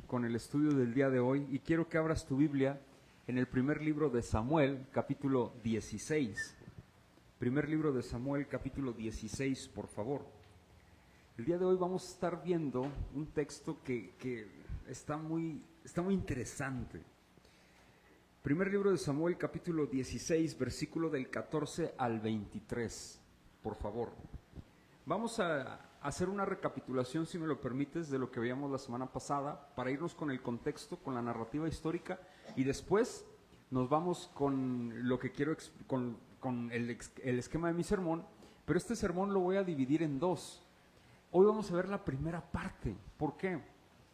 Con el estudio del día de hoy y quiero que abras tu Biblia en el primer libro de Samuel, capítulo 16. Primer libro de Samuel, capítulo 16, por favor. El día de hoy vamos a estar viendo un texto que está muy interesante. Primer libro de Samuel, capítulo 16, versículo del 14 al 23, por favor. Vamos a hacer una recapitulación, si me lo permites, de lo que veíamos la semana pasada, para irnos con el contexto, con la narrativa histórica, y después nos vamos con lo que quiero, con el esquema de mi sermón, pero este sermón lo voy a dividir en dos. Hoy vamos a ver la primera parte. ¿Por qué?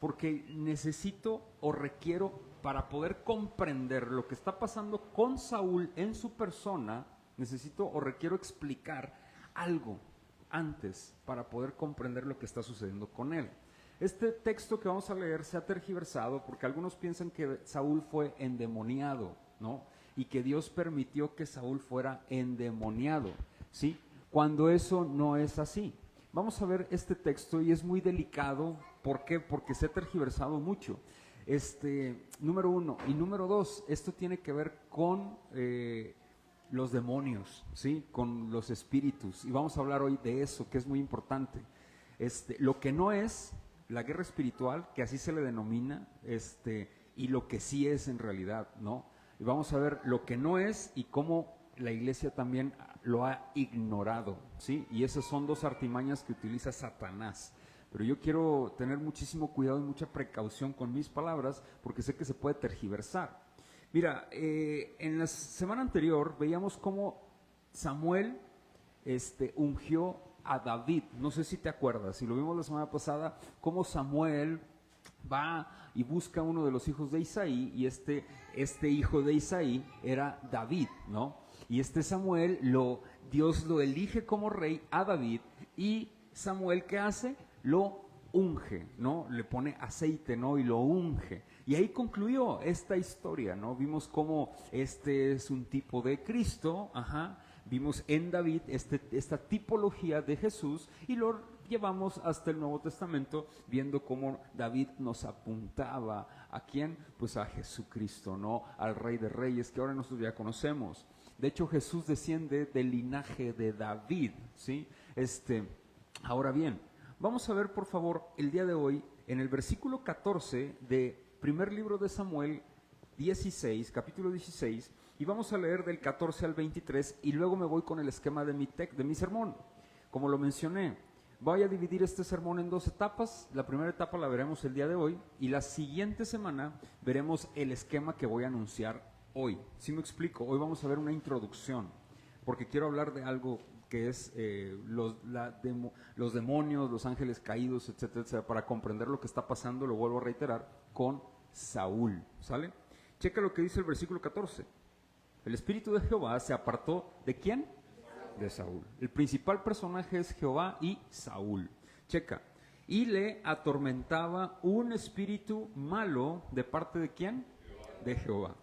Porque necesito o requiero, para poder comprender lo que está pasando con Saúl en su persona, necesito o requiero explicar algo antes para poder comprender lo que está sucediendo con él. Este texto que vamos a leer se ha tergiversado porque algunos piensan que Saúl fue endemoniado, ¿no? Y que Dios permitió que Saúl fuera endemoniado, ¿sí? Cuando eso no es así. Vamos a ver este texto y es muy delicado. ¿Por qué? Porque se ha tergiversado mucho. Número uno. Y número dos, esto tiene que ver con los demonios, ¿sí? Con los espíritus, y vamos a hablar hoy de eso, que es muy importante. Lo que no es la guerra espiritual, que así se le denomina, y lo que sí es en realidad, ¿no? Y vamos a ver lo que no es y cómo la iglesia también lo ha ignorado, ¿sí? Y esas son dos artimañas que utiliza Satanás. Pero yo quiero tener muchísimo cuidado y mucha precaución con mis palabras, porque sé que se puede tergiversar. Mira, en la semana anterior veíamos cómo Samuel ungió a David. No sé si te acuerdas, si lo vimos la semana pasada, cómo Samuel va y busca a uno de los hijos de Isaí, y este hijo de Isaí era David, ¿no? Y Samuel, Dios lo elige como rey a David, y Samuel, ¿qué hace? Lo unge, ¿no? Le pone aceite, ¿no? Y lo unge. Y ahí concluyó esta historia, ¿no? Vimos cómo es un tipo de Cristo, vimos en David esta tipología de Jesús, y lo llevamos hasta el Nuevo Testamento, viendo cómo David nos apuntaba ¿a quién? Pues a Jesucristo, ¿no? Al Rey de Reyes, que ahora nosotros ya conocemos. De hecho, Jesús desciende del linaje de David, ¿sí? Ahora bien, vamos a ver, por favor, el día de hoy, en el versículo 14 de primer libro de Samuel 16, capítulo 16, y vamos a leer del 14 al 23, y luego me voy con el esquema de mi sermón. Como lo mencioné, voy a dividir este sermón en dos etapas. La primera etapa la veremos el día de hoy, y la siguiente semana veremos el esquema que voy a anunciar hoy. ¿Sí me explico? Hoy vamos a ver una introducción, porque quiero hablar de algo que es los demonios, los ángeles caídos, etcétera, etcétera, para comprender lo que está pasando, lo vuelvo a reiterar, con Saúl, ¿sale? Checa lo que dice el versículo 14. El espíritu de Jehová se apartó, ¿de quién? De Saúl. El principal personaje es Jehová y Saúl. Checa. Y le atormentaba un espíritu malo, ¿de parte de quién? De Jehová.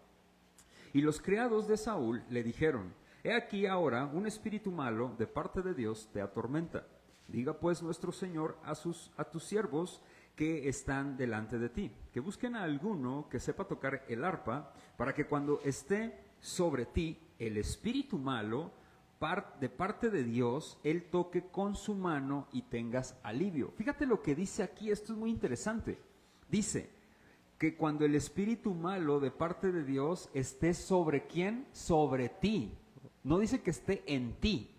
Y los criados de Saúl le dijeron: he aquí ahora un espíritu malo de parte de Dios te atormenta. Diga pues nuestro Señor a tus siervos que están delante de ti, que busquen a alguno que sepa tocar el arpa, para que cuando esté sobre ti el espíritu malo de parte de Dios, él toque con su mano y tengas alivio. Fíjate lo que dice aquí, esto es muy interesante. Dice que cuando el espíritu malo de parte de Dios esté sobre ¿quién? Sobre ti. No dice que esté en ti.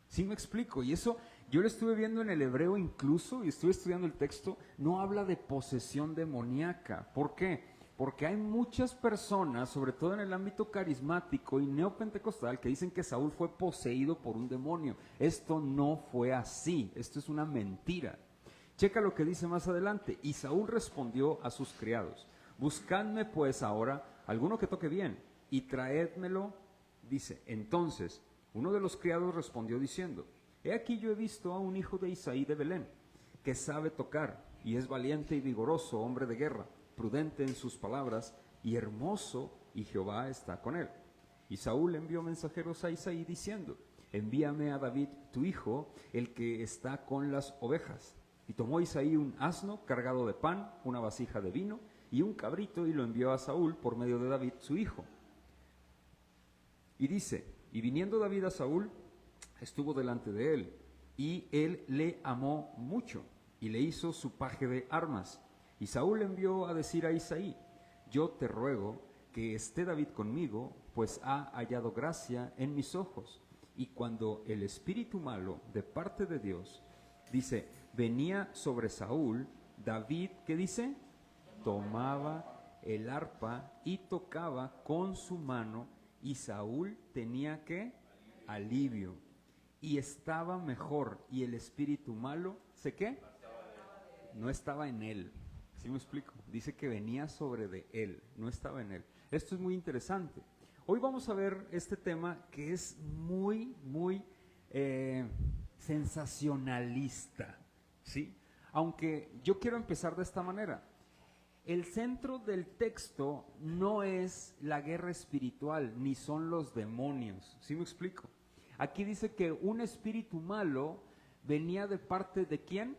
¿Sí me explico? Y eso yo lo estuve viendo en el hebreo incluso, y estuve estudiando el texto, no habla de posesión demoníaca. ¿Por qué? Porque hay muchas personas, sobre todo en el ámbito carismático y neopentecostal, que dicen que Saúl fue poseído por un demonio. Esto no fue así, esto es una mentira. Checa lo que dice más adelante. Y Saúl respondió a sus criados: buscadme pues ahora alguno que toque bien, y traédmelo. Dice, entonces uno de los criados respondió diciendo: he aquí yo he visto a un hijo de Isaí de Belén, que sabe tocar, y es valiente y vigoroso, hombre de guerra, prudente en sus palabras, y hermoso, y Jehová está con él. Y Saúl envió mensajeros a Isaí diciendo: envíame a David tu hijo, el que está con las ovejas. Y tomó Isaí un asno cargado de pan, una vasija de vino y un cabrito y lo envió a Saúl por medio de David, su hijo. Y dice, y viniendo David a Saúl, estuvo delante de él, y él le amó mucho, y le hizo su paje de armas. Y Saúl envió a decir a Isaí, yo te ruego que esté David conmigo, pues ha hallado gracia en mis ojos. Y cuando el espíritu malo de parte de Dios, dice, venía sobre Saúl, David, ¿qué dice? Tomaba el arpa y tocaba con su mano, y Saúl tenía ¿qué? Alivio. Y estaba mejor, y el espíritu malo, ¿sé qué? No estaba en él. ¿Sí me explico? Dice que venía sobre de él, no estaba en él. Esto es muy interesante. Hoy vamos a ver este tema que es muy sensacionalista, ¿sí? Aunque yo quiero empezar de esta manera. El centro del texto no es la guerra espiritual, ni son los demonios. ¿Sí me explico? Aquí dice que un espíritu malo venía de parte de ¿quién?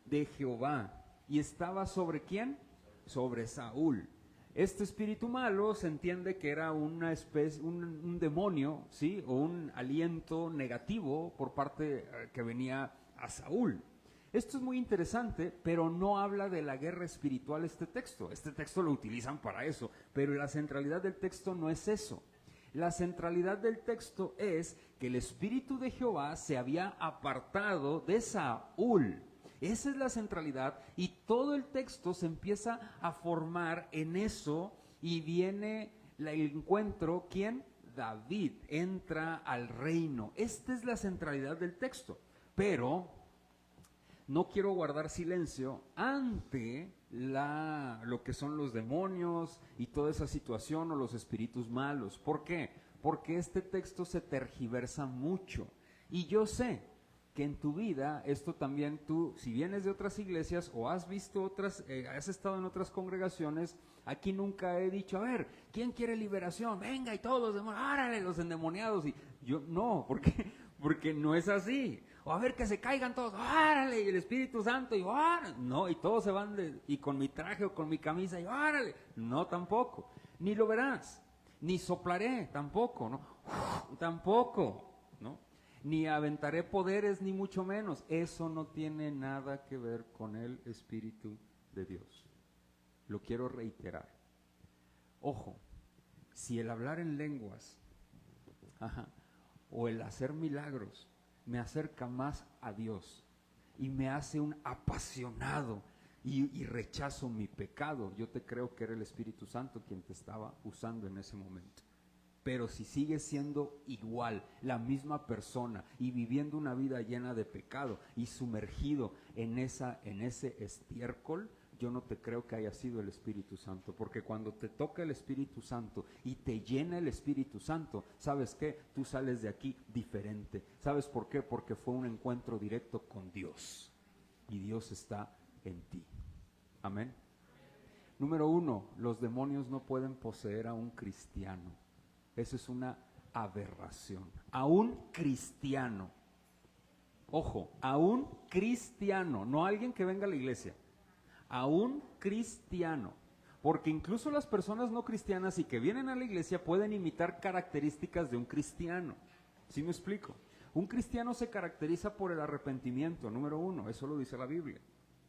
De Jehová. ¿Y estaba sobre quién? Sobre Saúl. Este espíritu malo se entiende que era una especie, un demonio, ¿sí? O un aliento negativo por parte que venía a Saúl. Esto es muy interesante, pero no habla de la guerra espiritual este texto. Este texto lo utilizan para eso, pero la centralidad del texto no es eso. La centralidad del texto es que el espíritu de Jehová se había apartado de Saúl. Esa es la centralidad y todo el texto se empieza a formar en eso y viene el encuentro, ¿quién? David entra al reino. Esta es la centralidad del texto, pero no quiero guardar silencio ante lo que son los demonios y toda esa situación o los espíritus malos. ¿Por qué? Porque este texto se tergiversa mucho y yo sé que en tu vida, esto también tú, si vienes de otras iglesias o has visto otras, has estado en otras congregaciones, aquí nunca he dicho, a ver, ¿quién quiere liberación? Venga, y todos los demonios, árale, los endemoniados. Y yo, no, porque no es así. O a ver, que se caigan todos, árale, y el Espíritu Santo, y árale. No, y todos se van, y con mi traje o con mi camisa, y árale. No, tampoco. Ni lo verás. Ni soplaré, tampoco, ¿no? Tampoco, ¿no? Ni aventaré poderes, ni mucho menos. Eso no tiene nada que ver con el Espíritu de Dios. Lo quiero reiterar. Ojo, si el hablar en lenguas, o el hacer milagros, me acerca más a Dios y me hace un apasionado y rechazo mi pecado, yo te creo que era el Espíritu Santo quien te estaba usando en ese momento. Pero si sigues siendo igual, la misma persona y viviendo una vida llena de pecado y sumergido en ese estiércol, yo no te creo que haya sido el Espíritu Santo, porque cuando te toca el Espíritu Santo y te llena el Espíritu Santo, ¿sabes qué? Tú sales de aquí diferente. ¿Sabes por qué? Porque fue un encuentro directo con Dios y Dios está en ti. Amén. Número 1, los demonios no pueden poseer a un cristiano. Eso es una aberración. A un cristiano. Ojo, a un cristiano, no a alguien que venga a la iglesia. A un cristiano, porque incluso las personas no cristianas y que vienen a la iglesia pueden imitar características de un cristiano. ¿Sí me explico? Un cristiano se caracteriza por el arrepentimiento, número 1, eso lo dice la Biblia.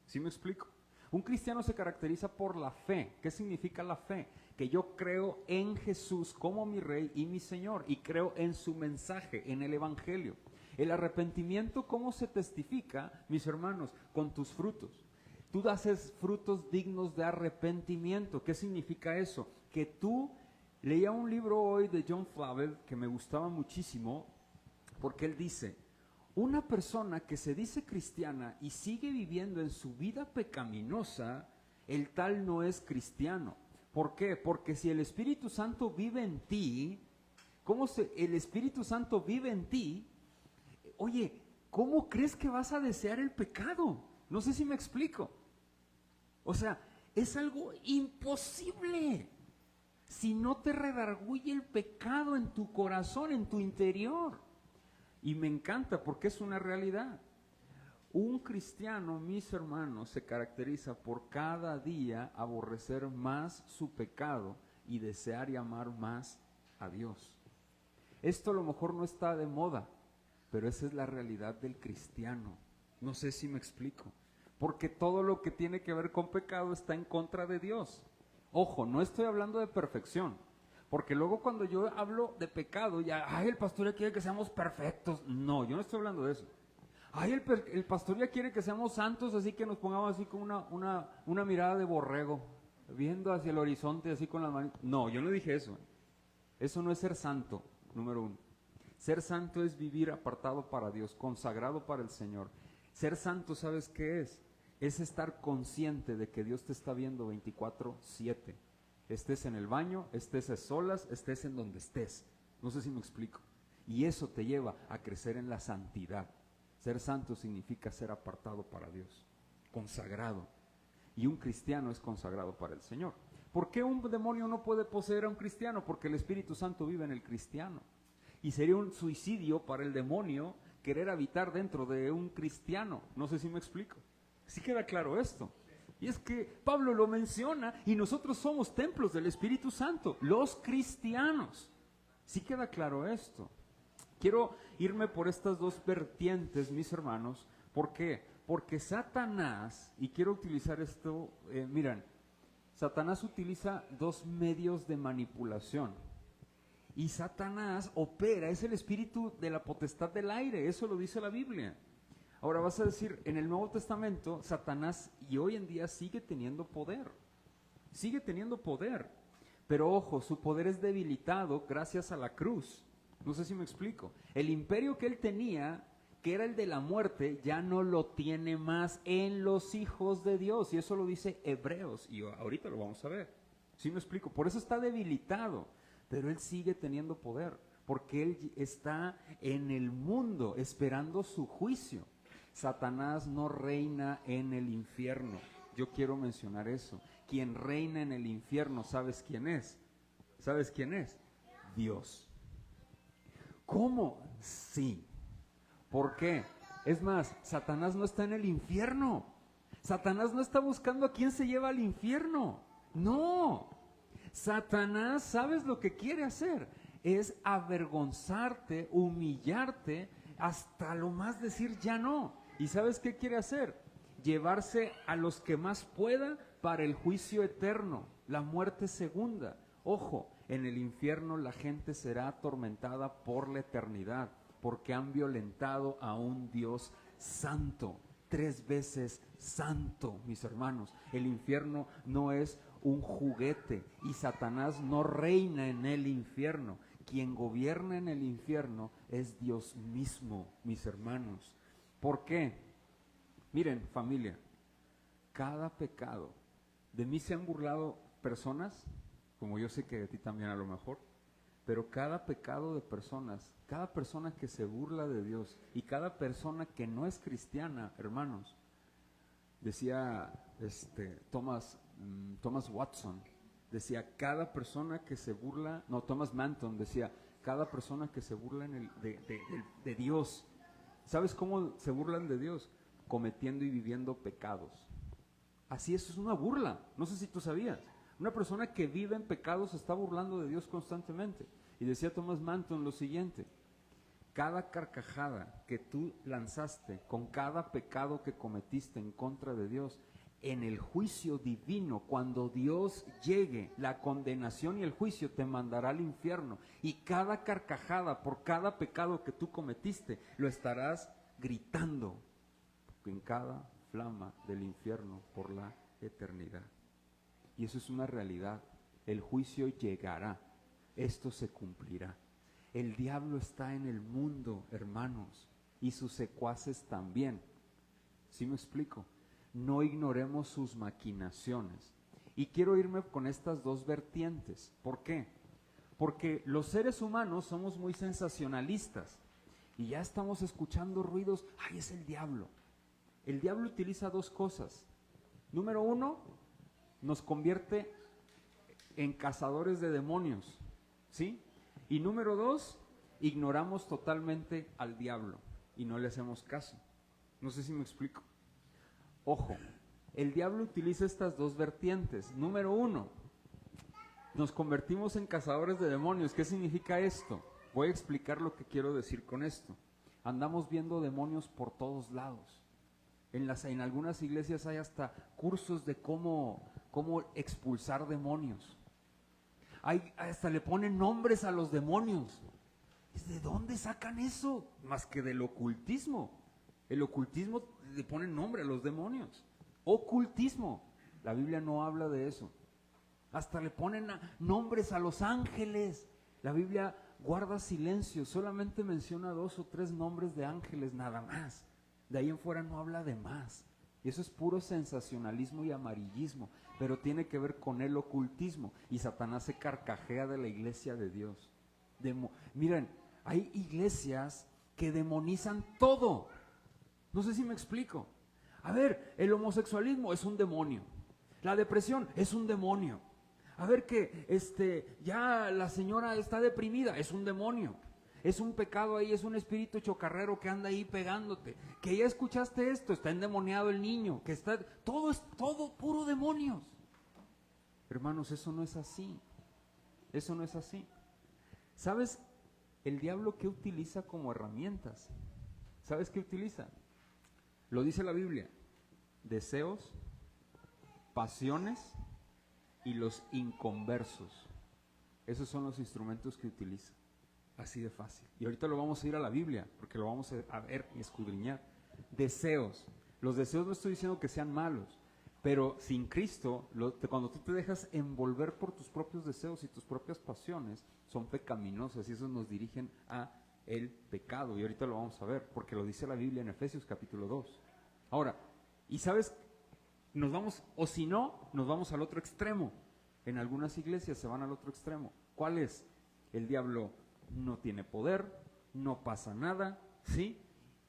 ¿Sí me explico? Un cristiano se caracteriza por la fe. ¿Qué significa la fe? Que yo creo en Jesús como mi Rey y mi Señor y creo en su mensaje, en el Evangelio. El arrepentimiento, ¿cómo se testifica, mis hermanos? Con tus frutos. Tú haces frutos dignos de arrepentimiento. ¿Qué significa eso? Que tú, leía un libro hoy de John Flavel que me gustaba muchísimo, porque él dice, una persona que se dice cristiana y sigue viviendo en su vida pecaminosa, el tal no es cristiano. ¿Por qué? Porque si el Espíritu Santo vive en ti, el Espíritu Santo vive en ti, oye, ¿cómo crees que vas a desear el pecado? No sé si me explico. O sea, es algo imposible si no te redarguye el pecado en tu corazón, en tu interior. Y me encanta porque es una realidad. Un cristiano, mis hermanos, se caracteriza por cada día aborrecer más su pecado y desear y amar más a Dios. Esto a lo mejor no está de moda, pero esa es la realidad del cristiano. No sé si me explico. Porque todo lo que tiene que ver con pecado está en contra de Dios. Ojo, no estoy hablando de perfección. Porque luego cuando yo hablo de pecado, ya, ay, el pastor ya quiere que seamos perfectos. No, yo no estoy hablando de eso. Ay, el pastor ya quiere que seamos santos, así que nos pongamos así con una mirada de borrego, viendo hacia el horizonte, así con las manos. No, yo no dije eso. Eso no es ser santo, número uno. Ser santo es vivir apartado para Dios, consagrado para el Señor. Ser santo, ¿sabes qué es? Es estar consciente de que Dios te está viendo 24/7. Estés en el baño, estés a solas, estés en donde estés. No sé si me explico. Y eso te lleva a crecer en la santidad. Ser santo significa ser apartado para Dios, consagrado. Y un cristiano es consagrado para el Señor. ¿Por qué un demonio no puede poseer a un cristiano? Porque el Espíritu Santo vive en el cristiano. Y sería un suicidio para el demonio querer habitar dentro de un cristiano. No sé si me explico. ¿Sí queda claro esto? Y es que Pablo lo menciona y nosotros somos templos del Espíritu Santo, los cristianos. ¿Sí queda claro esto? Quiero irme por estas dos vertientes, mis hermanos. ¿Por qué? Porque Satanás, y quiero utilizar esto, miren, Satanás utiliza dos medios de manipulación. Y Satanás opera, es el espíritu de la potestad del aire, eso lo dice la Biblia. Ahora vas a decir, en el Nuevo Testamento, Satanás y hoy en día sigue teniendo poder. Sigue teniendo poder. Pero ojo, su poder es debilitado gracias a la cruz. No sé si me explico. El imperio que él tenía, que era el de la muerte, ya no lo tiene más en los hijos de Dios. Y eso lo dice Hebreos. Y ahorita lo vamos a ver. ¿Sí me explico? Por eso está debilitado. Pero él sigue teniendo poder. Porque él está en el mundo esperando su juicio. Satanás no reina en el infierno. Yo quiero mencionar eso. Quien reina en el infierno, ¿sabes quién es? ¿Sabes quién es? Dios. ¿Cómo? Sí. ¿Por qué? Es más, Satanás no está en el infierno. Satanás no está buscando a quién se lleva al infierno. No. Satanás, ¿sabes lo que quiere hacer? Es avergonzarte, humillarte, hasta lo más decir ya no. ¿Y sabes qué quiere hacer? Llevarse a los que más pueda para el juicio eterno, la muerte segunda. Ojo, en el infierno la gente será atormentada por la eternidad, porque han violentado a un Dios santo, 3 veces santo, mis hermanos. El infierno no es un juguete y Satanás no reina en el infierno. Quien gobierna en el infierno es Dios mismo, mis hermanos. ¿Por qué? Miren, familia, cada pecado, de mí se han burlado personas, como yo sé que de ti también a lo mejor, pero cada pecado de personas, cada persona que se burla de Dios y cada persona que no es cristiana, hermanos, decía Thomas Watson, decía, cada persona que se burla, no, Thomas Manton decía, cada persona que se burla de Dios, ¿sabes cómo se burlan de Dios? Cometiendo y viviendo pecados. Así es una burla, no sé si tú sabías. Una persona que vive en pecados se está burlando de Dios constantemente. Y decía Thomas Manton lo siguiente, cada carcajada que tú lanzaste con cada pecado que cometiste en contra de Dios, en el juicio divino, cuando Dios llegue, la condenación y el juicio te mandará al infierno. Y cada carcajada por cada pecado que tú cometiste, lo estarás gritando en cada flama del infierno por la eternidad. Y eso es una realidad. El juicio llegará. Esto se cumplirá. El diablo está en el mundo, hermanos, y sus secuaces también. ¿Sí me explico? No ignoremos sus maquinaciones. Y quiero irme con estas dos vertientes. ¿Por qué? Porque los seres humanos somos muy sensacionalistas. Y ya estamos escuchando ruidos. ¡Ay, es el diablo! El diablo utiliza dos cosas. Número uno, nos convierte en cazadores de demonios, ¿sí? Y número dos, ignoramos totalmente al diablo y no le hacemos caso. No sé si me explico. Ojo, el diablo utiliza estas dos vertientes. Número uno, nos convertimos en cazadores de demonios. ¿Qué significa esto? Voy a explicar lo que quiero decir con esto. Andamos viendo demonios por todos lados. En algunas iglesias hay hasta cursos de cómo expulsar demonios. Hasta le ponen nombres a los demonios. ¿De dónde sacan eso? Más que del ocultismo. El ocultismo le pone nombre a los demonios. Ocultismo. La Biblia no habla de eso. Hasta le ponen nombres a los ángeles. La Biblia guarda silencio, solamente menciona 2 o 3 nombres de ángeles nada más. De ahí en fuera no habla de más. Y eso es puro sensacionalismo y amarillismo, pero tiene que ver con el ocultismo. Y Satanás se carcajea de la iglesia de Dios. Miren, hay iglesias que demonizan todo. No sé si me explico. A ver, el homosexualismo es un demonio. La depresión es un demonio. A ver que ya la señora está deprimida, es un demonio. Es un pecado ahí, es un espíritu chocarrero que anda ahí pegándote. Que ya escuchaste esto, está endemoniado el niño, que está todo puro demonios. Hermanos, eso no es así. Eso no es así. ¿Sabes el diablo qué utiliza como herramientas? ¿Sabes qué utiliza? Lo dice la Biblia. Deseos, pasiones y los inconversos. Esos son los instrumentos que utiliza. Así de fácil. Y ahorita lo vamos a ir a la Biblia, porque lo vamos a ver y escudriñar. Deseos. Los deseos no estoy diciendo que sean malos, pero sin Cristo, cuando tú te dejas envolver por tus propios deseos y tus propias pasiones, son pecaminosas y esos nos dirigen a el pecado. Y ahorita lo vamos a ver, porque lo dice la Biblia en Efesios capítulo 2. Ahora, ¿y sabes? Nos vamos, o si no, nos vamos al otro extremo. En algunas iglesias se van al otro extremo. ¿Cuál es? El diablo no tiene poder, no pasa nada, ¿sí?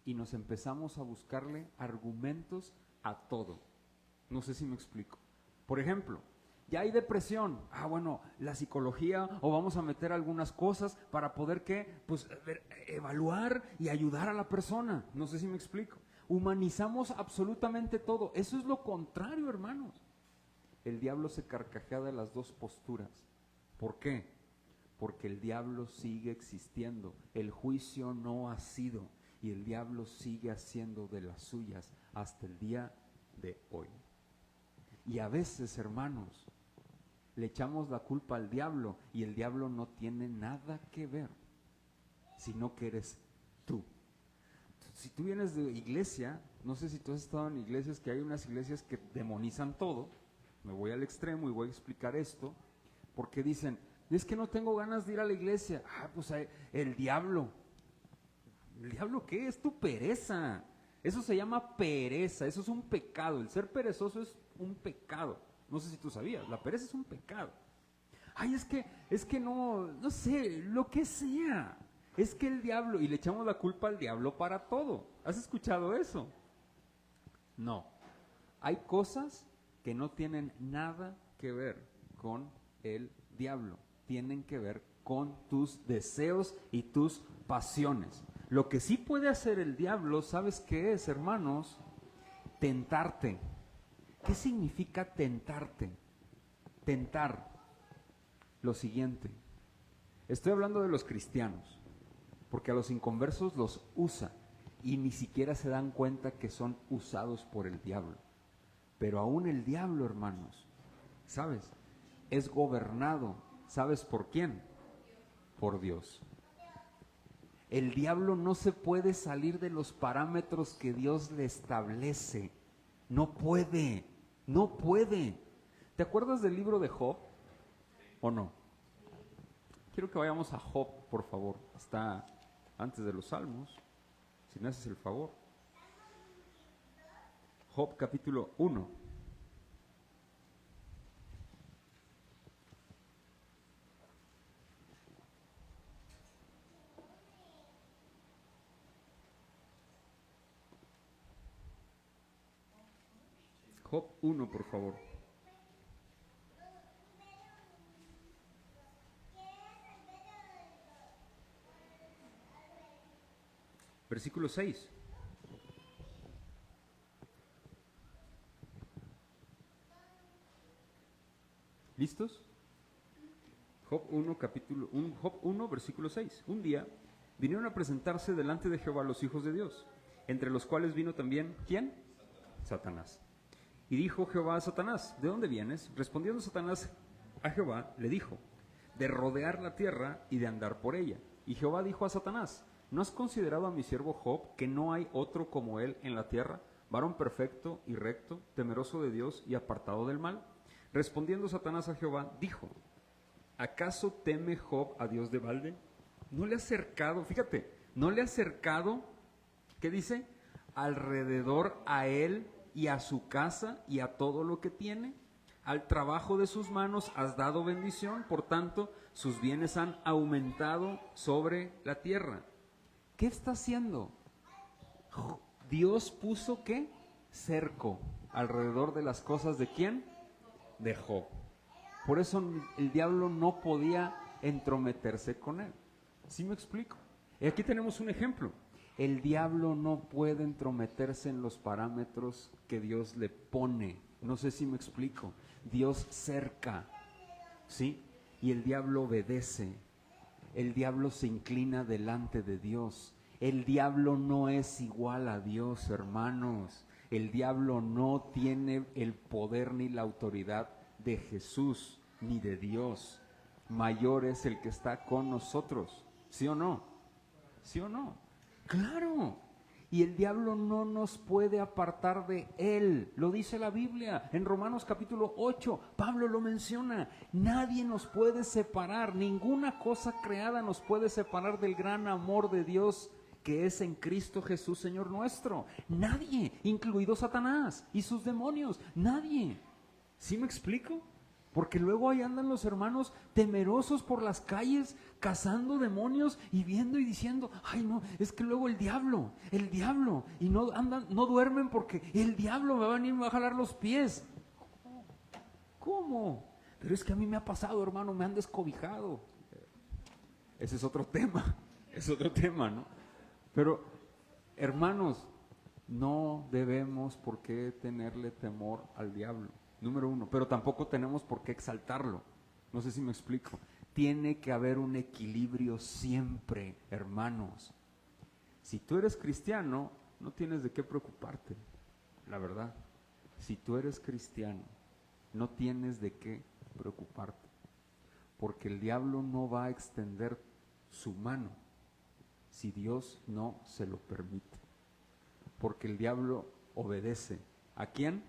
Y nos empezamos a buscarle argumentos a todo. No sé si me explico. Por ejemplo, ya hay depresión. Bueno, la psicología, o vamos a meter algunas cosas para poder evaluar y ayudar a la persona. No sé si me explico. Humanizamos absolutamente todo. Eso es lo contrario, hermanos. El diablo se carcajea de las dos posturas. ¿Por qué? Porque el diablo sigue existiendo. El juicio no ha sido. Y el diablo sigue haciendo de las suyas hasta el día de hoy. Y a veces, hermanos, le echamos la culpa al diablo y el diablo no tiene nada que ver, sino que eres tú. Si tú vienes de iglesia, no sé si tú has estado en iglesias, que hay unas iglesias que demonizan todo. Me voy al extremo y voy a explicar esto, porque dicen, es que no tengo ganas de ir a la iglesia. Pues el diablo. ¿El diablo qué? Es tu pereza. Eso se llama pereza, eso es un pecado. El ser perezoso es un pecado. No sé si tú sabías, la pereza es un pecado. Es que no sé, lo que sea. Es que el diablo, y le echamos la culpa al diablo para todo. ¿Has escuchado eso? No. Hay cosas que no tienen nada que ver con el diablo. Tienen que ver con tus deseos y tus pasiones. Lo que sí puede hacer el diablo, ¿sabes qué es, hermanos? Tentarte. ¿Qué significa tentarte? Tentar. Lo siguiente. Estoy hablando de los cristianos, porque a los inconversos los usa y ni siquiera se dan cuenta que son usados por el diablo. Pero aún el diablo, hermanos, ¿sabes? Es gobernado, ¿sabes por quién? Por Dios. El diablo no se puede salir de los parámetros que Dios le establece. No puede, no puede. ¿Te acuerdas del libro de Job o no? Quiero que vayamos a Job, por favor. Está antes de los Salmos, si me haces el favor. Job capítulo 1. Job 1, por favor. Versículo 6. ¿Listos? Job 1, versículo 6. Un día vinieron a presentarse delante de Jehová los hijos de Dios, entre los cuales vino también, ¿quién? Satanás. Y dijo Jehová a Satanás, ¿de dónde vienes? Respondiendo Satanás a Jehová, le dijo, de rodear la tierra y de andar por ella. Y Jehová dijo a Satanás, ¿no has considerado a mi siervo Job, que no hay otro como él en la tierra, varón perfecto y recto, temeroso de Dios y apartado del mal? Respondiendo Satanás a Jehová, dijo, ¿acaso teme Job a Dios de balde? No le ha acercado, fíjate, no le ha acercado, ¿qué dice? Alrededor a él y a su casa y a todo lo que tiene. Al trabajo de sus manos has dado bendición, por tanto, sus bienes han aumentado sobre la tierra. ¿Qué está haciendo? Dios puso, ¿qué? Cerco alrededor de las cosas de ¿quién? De Job. Por eso el diablo no podía entrometerse con él. ¿Sí me explico? Y aquí tenemos un ejemplo. El diablo no puede entrometerse en los parámetros que Dios le pone. No sé si me explico. Dios cerca, ¿sí? Y el diablo obedece. El diablo se inclina delante de Dios. El diablo no es igual a Dios, hermanos. El diablo no tiene el poder ni la autoridad de Jesús ni de Dios. Mayor es el que está con nosotros. ¿Sí o no? ¿Sí o no? ¡Claro! Y el diablo no nos puede apartar de él. Lo dice la Biblia en Romanos capítulo 8. Pablo lo menciona. Nadie nos puede separar. Ninguna cosa creada nos puede separar del gran amor de Dios que es en Cristo Jesús, Señor nuestro. Nadie, incluido Satanás y sus demonios. Nadie. ¿Sí me explico? Porque luego ahí andan los hermanos temerosos por las calles, cazando demonios y viendo y diciendo, ay no, es que luego el diablo, y no andan, no duermen porque el diablo me va a venir y me va a jalar los pies. ¿Cómo? Pero es que a mí me ha pasado, hermano, me han descobijado. Ese es otro tema, ¿no? Pero, hermanos, no debemos por qué tenerle temor al diablo. Número uno, pero tampoco tenemos por qué exaltarlo. No sé si me explico. Tiene que haber un equilibrio siempre, hermanos. Si tú eres cristiano, no tienes de qué preocuparte, la verdad. Si tú eres cristiano, no tienes de qué preocuparte, porque el diablo no va a extender su mano si Dios no se lo permite. Porque el diablo obedece. ¿A quién?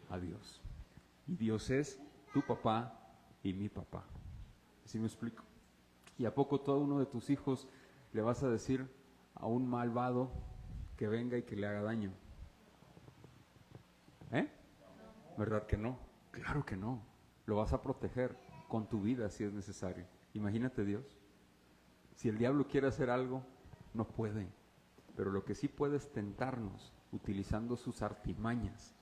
A Dios. Y Dios es tu papá y mi papá. ¿Sí me explico? ¿Y a poco todo uno de tus hijos le vas a decir a un malvado que venga y que le haga daño? ¿Verdad que no? Claro que no. Lo vas a proteger con tu vida si es necesario. Imagínate Dios. Si el diablo quiere hacer algo, no puede. Pero lo que sí puede es tentarnos utilizando sus artimañas.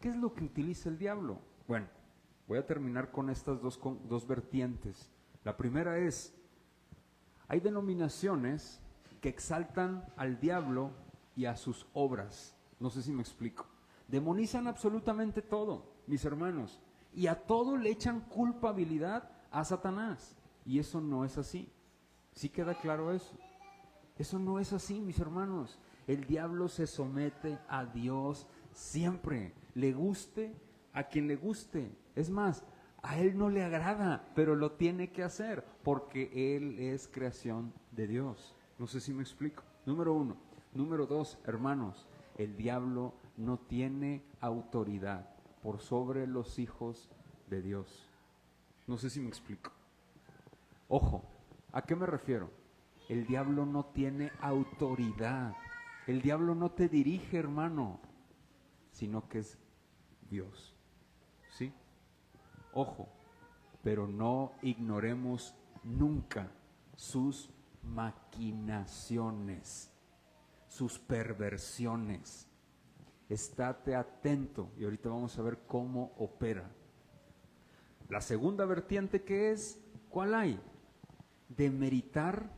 ¿Qué es lo que utiliza el diablo? Bueno, voy a terminar con estas dos vertientes. La primera es, hay denominaciones que exaltan al diablo y a sus obras. No sé si me explico. Demonizan absolutamente todo, mis hermanos, y a todo le echan culpabilidad a Satanás. Y eso no es así. ¿Sí queda claro eso? Eso no es así, mis hermanos. El diablo se somete a Dios siempre, le guste a quien le guste. Es más, a él no le agrada, pero lo tiene que hacer porque él es creación de Dios. No sé si me explico. Número uno. Número dos, hermanos, el diablo no tiene autoridad por sobre los hijos de Dios. No sé si me explico. Ojo, ¿a qué me refiero? El diablo no tiene autoridad. El diablo no te dirige, hermano, sino que es Dios. ¿Sí? Ojo, pero no ignoremos nunca sus maquinaciones, sus perversiones. Estate atento y ahorita vamos a ver cómo opera. La segunda vertiente que es, ¿cuál hay? Demeritar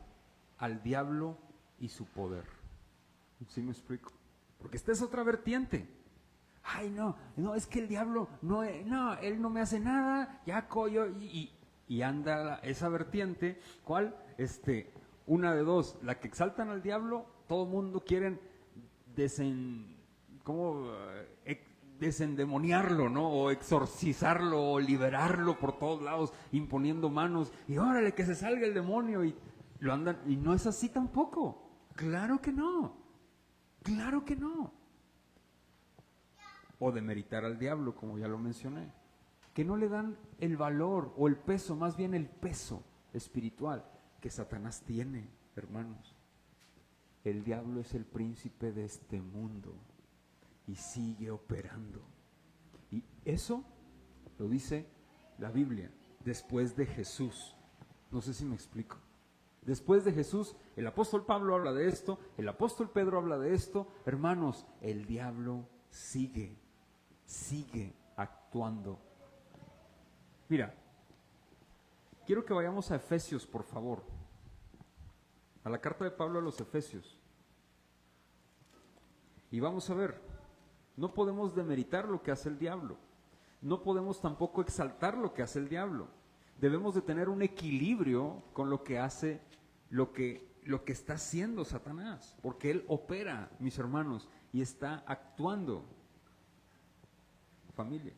al diablo y su poder. ¿Sí me explico? Porque esta es otra vertiente. ay no, no, es que el diablo, no, no, él no me hace nada, ya coyo, y anda esa vertiente, ¿cuál? Una de dos, la que exaltan al diablo, todo el mundo quieren ¿cómo? Desendemoniarlo, ¿no? O exorcizarlo, o liberarlo por todos lados, imponiendo manos, y órale, que se salga el demonio, y lo andan, y no es así tampoco. Claro que no, claro que no. O demeritar al diablo, como ya lo mencioné, que no le dan el valor o el peso, más bien el peso espiritual que Satanás tiene, hermanos. El diablo es el príncipe de este mundo y sigue operando. Y eso lo dice la Biblia después de Jesús. No sé si me explico. Después de Jesús, el apóstol Pablo habla de esto, el apóstol Pedro habla de esto. Hermanos, el diablo sigue actuando. Mira, quiero que vayamos a Efesios, por favor. A la carta de Pablo a los Efesios. Y vamos a ver, no podemos demeritar lo que hace el diablo. No podemos tampoco exaltar lo que hace el diablo. Debemos de tener un equilibrio con lo que hace, lo que está haciendo Satanás. Porque él opera, mis hermanos, y está actuando. Familia.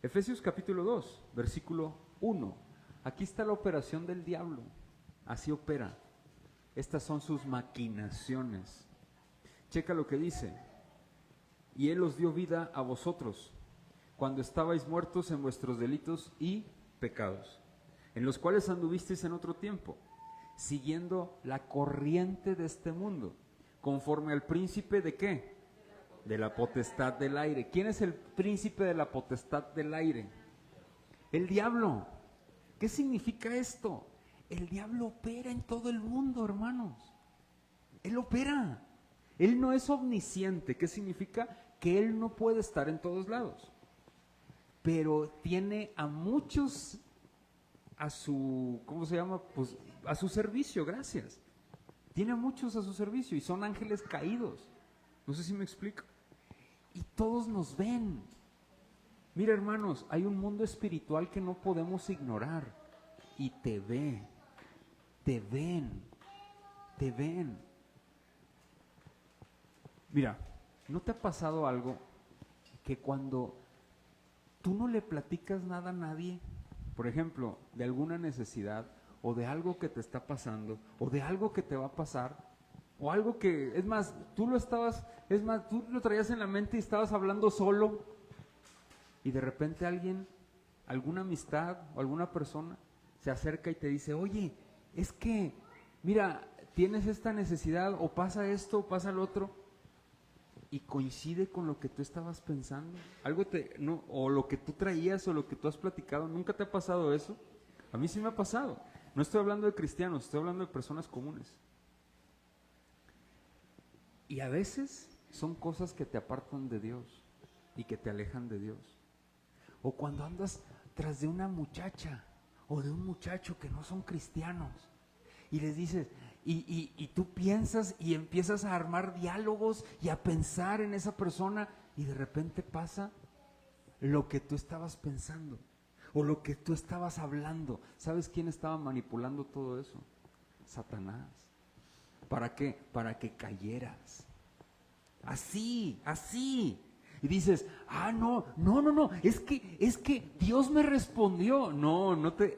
Efesios capítulo 2, versículo 1. Aquí está la operación del diablo. Así opera. Estas son sus maquinaciones. Checa lo que dice. Y él os dio vida a vosotros, cuando estabais muertos en vuestros delitos y pecados, en los cuales anduvisteis en otro tiempo, siguiendo la corriente de este mundo, conforme al príncipe de ¿qué? De la potestad del aire. ¿Quién es el príncipe de la potestad del aire? El diablo. ¿Qué significa esto? El diablo opera en todo el mundo, hermanos. Él opera. Él no es omnisciente. ¿Qué significa? Que él no puede estar en todos lados. Pero tiene a muchos a su, ¿cómo se llama? Pues a su servicio, gracias. Tiene a muchos a su servicio y son ángeles caídos. No sé si me explico. Y todos nos ven. Mira, hermanos, hay un mundo espiritual que no podemos ignorar. Y te ve. Te ven. Te ven. Mira, ¿no te ha pasado algo que cuando tú no le platicas nada a nadie, por ejemplo, de alguna necesidad o de algo que te está pasando o de algo que te va a pasar, o algo que, tú lo traías en la mente y estabas hablando solo, y de repente alguna amistad o alguna persona se acerca y te dice, oye, es que, mira, tienes esta necesidad, o pasa esto, o pasa lo otro, y coincide con lo que tú estabas pensando, o lo que tú traías, o lo que tú has platicado. ¿Nunca te ha pasado eso? A mí sí me ha pasado. No estoy hablando de cristianos, estoy hablando de personas comunes. Y a veces son cosas que te apartan de Dios y que te alejan de Dios. O cuando andas tras de una muchacha o de un muchacho que no son cristianos y les dices, y tú piensas y empiezas a armar diálogos y a pensar en esa persona, y de repente pasa lo que tú estabas pensando o lo que tú estabas hablando. ¿Sabes quién estaba manipulando todo eso? Satanás. ¿Para qué? Para que cayeras. Así. Y dices, no, es que Dios me respondió.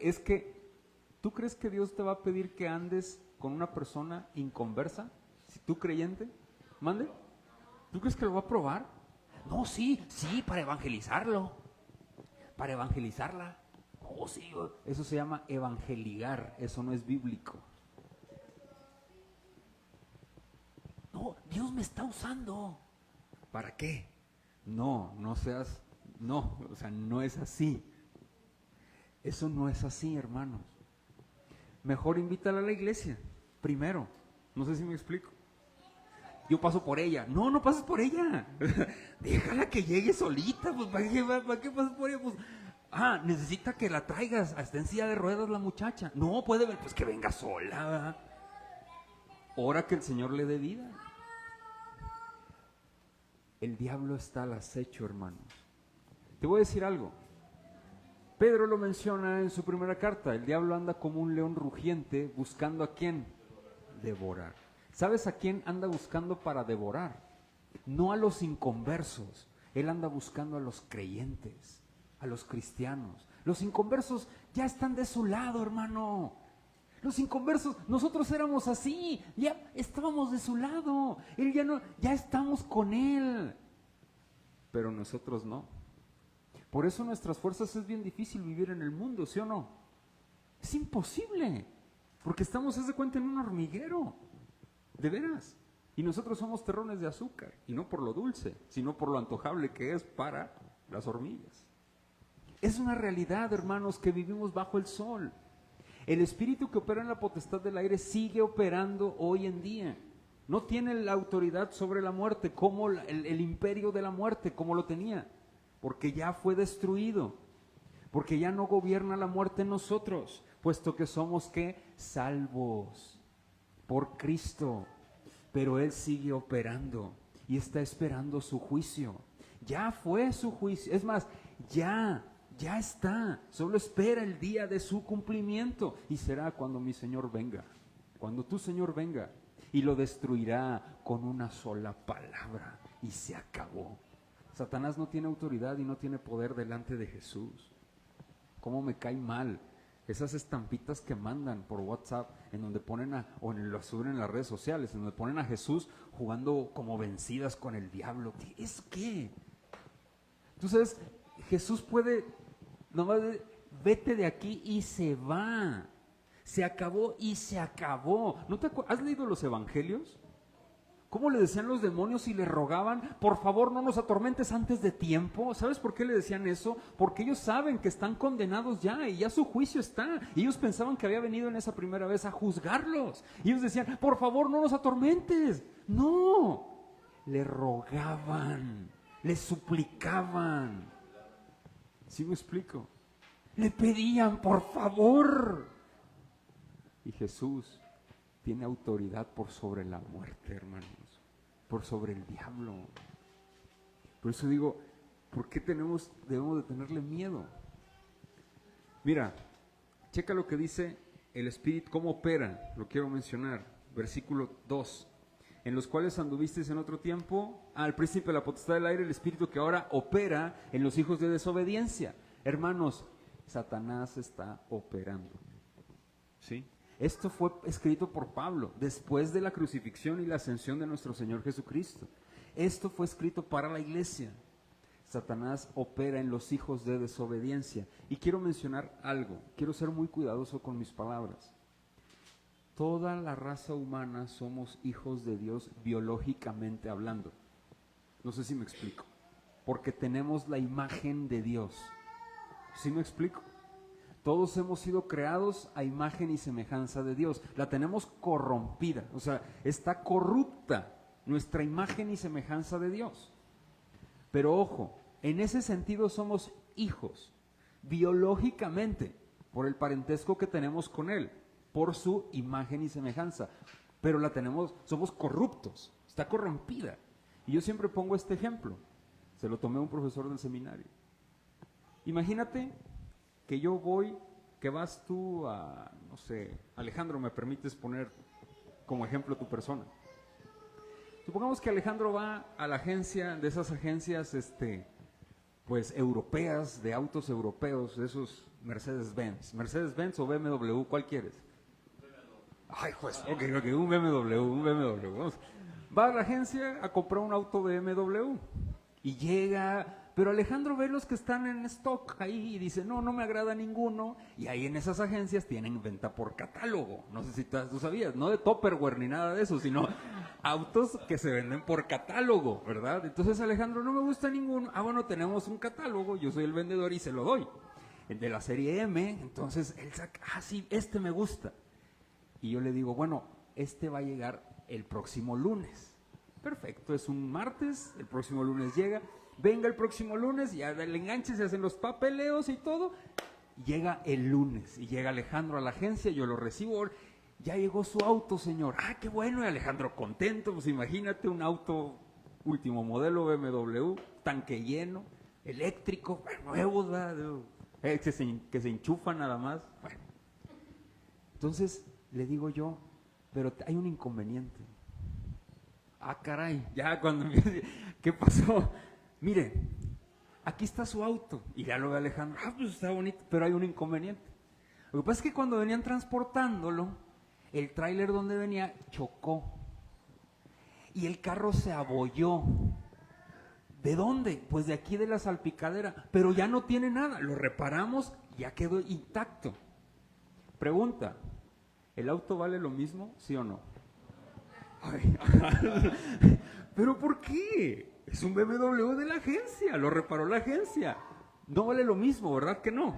Es que, ¿tú crees que Dios te va a pedir que andes con una persona inconversa? Si tú creyente, mande. ¿Tú crees que lo va a probar? No, sí, para evangelizarlo, para evangelizarla. No, sí, eso se llama evangeligar, eso no es bíblico. No, Dios me está usando. ¿Para qué? No es así. Eso no es así, hermanos. Mejor invítala a la iglesia, primero. No sé si me explico. Yo paso por ella. No pases por ella. Déjala que llegue solita. Pues, ¿para qué pasas por ella? Pues, necesita que la traigas. Está en silla de ruedas la muchacha. No, puede ver, pues que venga sola, ¿verdad? Ora que el Señor le dé vida. El diablo está al acecho, hermanos. Te voy a decir algo. Pedro lo menciona en su primera carta. El diablo anda como un león rugiente buscando a quién devorar. ¿Sabes a quién anda buscando para devorar? No a los inconversos. Él anda buscando a los creyentes, a los cristianos. Los inconversos ya están de su lado, hermano. Los inconversos, nosotros éramos así, ya estábamos de su lado. Él ya no, ya estamos con él. Pero nosotros no. Por eso nuestras fuerzas es bien difícil vivir en el mundo, ¿sí o no? Es imposible, porque estamos, haz de cuenta, en un hormiguero, de veras. Y nosotros somos terrones de azúcar, y no por lo dulce, sino por lo antojable que es para las hormigas. Es una realidad, hermanos, que vivimos bajo el sol. El espíritu que opera en la potestad del aire sigue operando hoy en día. No tiene la autoridad sobre la muerte, como el imperio de la muerte, como lo tenía. Porque ya fue destruido, porque ya no gobierna la muerte en nosotros, puesto que somos ¿qué? Salvos por Cristo, pero Él sigue operando y está esperando su juicio. Ya fue su juicio, es más, ya está, solo espera el día de su cumplimiento y será cuando mi Señor venga, cuando tu Señor venga y lo destruirá con una sola palabra y se acabó. Satanás no tiene autoridad y no tiene poder delante de Jesús. ¿Cómo me cae mal esas estampitas que mandan por WhatsApp en donde ponen o lo suben en las redes sociales, en donde ponen a Jesús jugando como vencidas con el diablo? ¿Qué es qué? Entonces, Jesús puede, nomás vete de aquí y se va. Se acabó y se acabó. ¿No te ¿Has leído los evangelios? ¿Cómo le decían los demonios y le rogaban, por favor no nos atormentes antes de tiempo? ¿Sabes por qué le decían eso? Porque ellos saben que están condenados ya y ya su juicio está. Y ellos pensaban que había venido en esa primera vez a juzgarlos. Y ellos decían, por favor no nos atormentes. No, le rogaban, le suplicaban. ¿Sí me explico? Le pedían, por favor. Y Jesús tiene autoridad por sobre la muerte, hermanos, por sobre el diablo. Por eso digo, ¿por qué debemos de tenerle miedo? Mira, checa lo que dice el Espíritu, cómo opera, lo quiero mencionar, versículo 2. En los cuales anduvisteis en otro tiempo, al príncipe de la potestad del aire, el Espíritu que ahora opera en los hijos de desobediencia. Hermanos, Satanás está operando, ¿sí? Esto fue escrito por Pablo después de la crucifixión y la ascensión de nuestro Señor Jesucristo. Esto fue escrito para la iglesia. Satanás opera en los hijos de desobediencia. Y quiero mencionar algo, quiero ser muy cuidadoso con mis palabras. Toda la raza humana somos hijos de Dios biológicamente hablando. No sé si me explico. Porque tenemos la imagen de Dios. ¿Sí me explico? Todos hemos sido creados a imagen y semejanza de Dios. La tenemos corrompida, o sea, está corrupta nuestra imagen y semejanza de Dios. Pero ojo, en ese sentido somos hijos, biológicamente, por el parentesco que tenemos con Él, por su imagen y semejanza. Pero somos corruptos, está corrompida. Y yo siempre pongo este ejemplo, se lo tomé a un profesor del seminario. Imagínate que que vas tú a, no sé, Alejandro, ¿me permites poner como ejemplo tu persona? Supongamos que Alejandro va a la agencia, de esas agencias, pues europeas, de autos europeos, de esos Mercedes-Benz o BMW, ¿cuál quieres? Ay, pues, ok, un BMW, vamos. Va a la agencia a comprar un auto BMW y llega. Pero Alejandro ve los que están en stock ahí y dice, no me agrada ninguno. Y ahí en esas agencias tienen venta por catálogo. No sé si tú sabías, no de Tupperware ni nada de eso, sino autos que se venden por catálogo, ¿verdad? Entonces Alejandro, no me gusta ninguno. Ah, bueno, tenemos un catálogo, yo soy el vendedor y se lo doy. El de la serie M, entonces él saca, sí, este me gusta. Y yo le digo, bueno, este va a llegar el próximo lunes. Perfecto, es un martes, el próximo lunes llega. Venga el próximo lunes, ya el enganche, se hacen los papeleos y todo. Llega el lunes y llega Alejandro a la agencia, yo lo recibo. Ya llegó su auto, señor. Ah, qué bueno, y Alejandro contento, pues imagínate un auto último modelo BMW, tanque lleno, eléctrico, nuevos, que se enchufan nada más. Bueno. Entonces le digo yo, pero hay un inconveniente. Ah, caray, ya cuando ¿qué pasó? Mire, aquí está su auto. Y ya lo ve Alejandro, pues está bonito, pero hay un inconveniente. Lo que pasa es que cuando venían transportándolo, el tráiler donde venía chocó. Y el carro se abolló. ¿De dónde? Pues de aquí de la salpicadera. Pero ya no tiene nada. Lo reparamos, ya quedó intacto. Pregunta, ¿el auto vale lo mismo, sí o no? Ay, ¿pero por qué? Es un BMW de la agencia, lo reparó la agencia. No vale lo mismo, ¿verdad que no?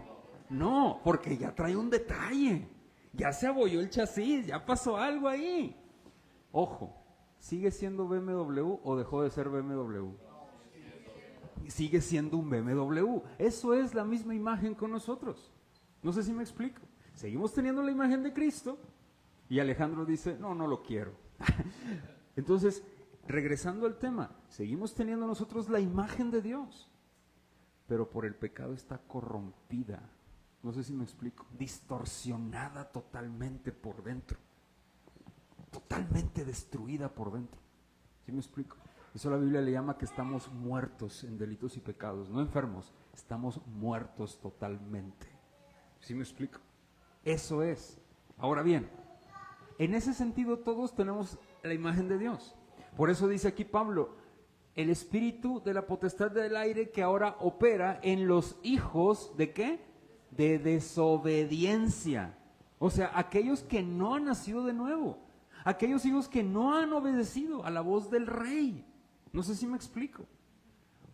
No, porque ya trae un detalle. Ya se abolló el chasis, ya pasó algo ahí. Ojo, ¿sigue siendo BMW o dejó de ser BMW? Sigue siendo un BMW. Eso es la misma imagen con nosotros. No sé si me explico. Seguimos teniendo la imagen de Cristo y Alejandro dice, no lo quiero. Entonces, regresando al tema, seguimos teniendo nosotros la imagen de Dios, pero por el pecado está corrompida. No sé si me explico. Distorsionada totalmente por dentro. Totalmente destruida por dentro. ¿Sí me explico? Eso la Biblia le llama que estamos muertos en delitos y pecados, no enfermos, estamos muertos totalmente. ¿Sí me explico? Eso es. Ahora bien, en ese sentido todos tenemos la imagen de Dios. Por eso dice aquí Pablo, el espíritu de la potestad del aire que ahora opera en los hijos ¿de qué? De desobediencia. O sea, aquellos que no han nacido de nuevo, aquellos hijos que no han obedecido a la voz del rey. No sé si me explico.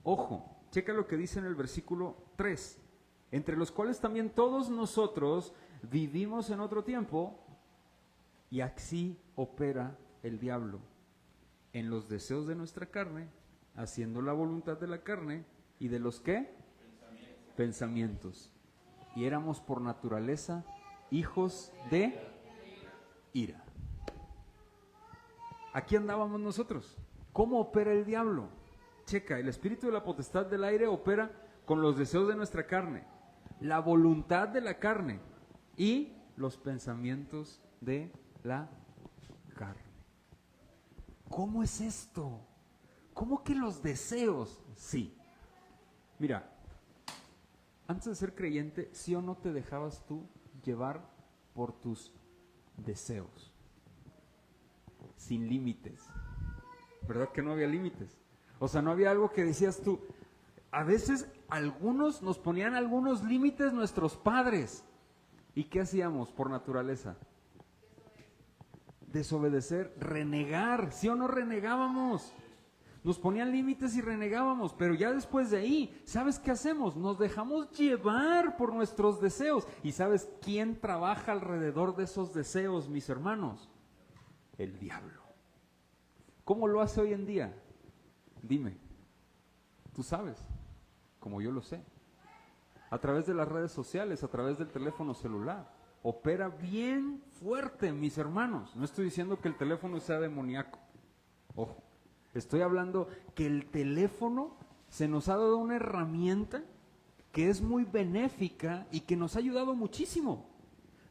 Ojo, checa lo que dice en el versículo 3, entre los cuales también todos nosotros vivimos en otro tiempo, y así opera el diablo en los deseos de nuestra carne, haciendo la voluntad de la carne y de los ¿qué? Pensamientos. Y éramos por naturaleza hijos de ira. Aquí andábamos nosotros. ¿Cómo opera el diablo? Checa, el espíritu de la potestad del aire opera con los deseos de nuestra carne, la voluntad de la carne y los pensamientos de la carne. ¿Cómo es esto? ¿Cómo que los deseos? Sí. Mira, antes de ser creyente, ¿sí o no te dejabas tú llevar por tus deseos? Sin límites. ¿Verdad que no había límites? O sea, no había algo que decías tú. A veces algunos nos ponían algunos límites nuestros padres. ¿Y qué hacíamos por naturaleza? Desobedecer, renegar. ¿Sí o no renegábamos? Nos ponían límites y renegábamos, pero ya después de ahí, ¿sabes qué hacemos? Nos dejamos llevar por nuestros deseos. ¿Y sabes quién trabaja alrededor de esos deseos, mis hermanos? El diablo. ¿Cómo lo hace hoy en día? Dime, tú sabes, como yo lo sé. A través de las redes sociales, a través del teléfono celular. Opera bien fuerte, mis hermanos. No estoy diciendo que el teléfono sea demoníaco. Ojo, estoy hablando que el teléfono se nos ha dado una herramienta que es muy benéfica y que nos ha ayudado muchísimo.